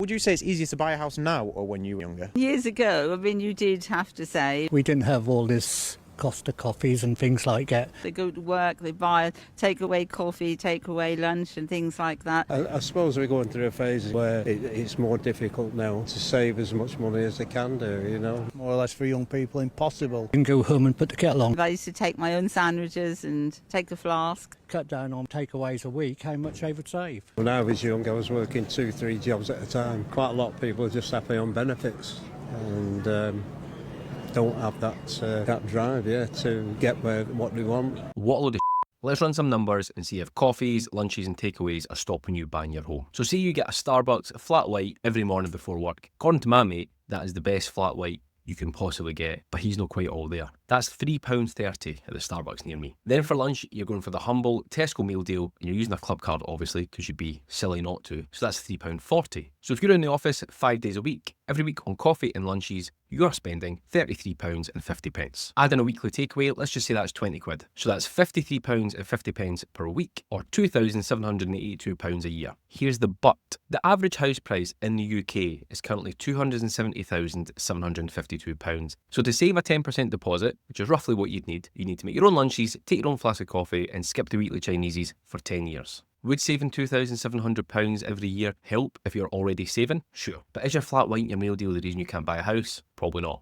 Would you say it's easier to buy a house now or when you were younger? Years ago, I mean, you did have to save. We didn't have all this cost of coffees and things like that. They go to work, they buy takeaway coffee, takeaway lunch and things like that. I suppose we're going through a phase where it's more difficult now to save as much money as they can do, you know. More or less for young people, impossible. You can go home and put the kettle on. I used to take my own sandwiches and take a flask. Cut down on takeaways a week, how much they would save. When I was young, I was working 2-3 jobs at a time. Quite a lot of people are just happy on benefits and don't have that drive, to get what they want. What a load of Let's run some numbers and see if coffees, lunches and takeaways are stopping you buying your home. So say you get a Starbucks flat white every morning before work. According to my mate, that is the best flat white you can possibly get, but he's not quite all there. That's £3.30 at the Starbucks near me. Then for lunch, you're going for the humble Tesco meal deal, and you're using a club card, obviously, because you'd be silly not to. So that's £3.40. So if you're in the office 5 days a week, every week on coffee and lunches, you are spending £33.50. Add in a weekly takeaway, let's just say that's 20 quid. So that's £53.50 per week, or £2,782 a year. Here's the but. The average house price in the UK is currently £270,752. So to save a 10% deposit, which is roughly what you need to make your own lunches, take your own flask of coffee, and skip the weekly Chineses for 10 years. Would saving £2,700 every year help if you're already saving? Sure. But is your flat white and your meal deal the reason you can't buy a house? Probably not.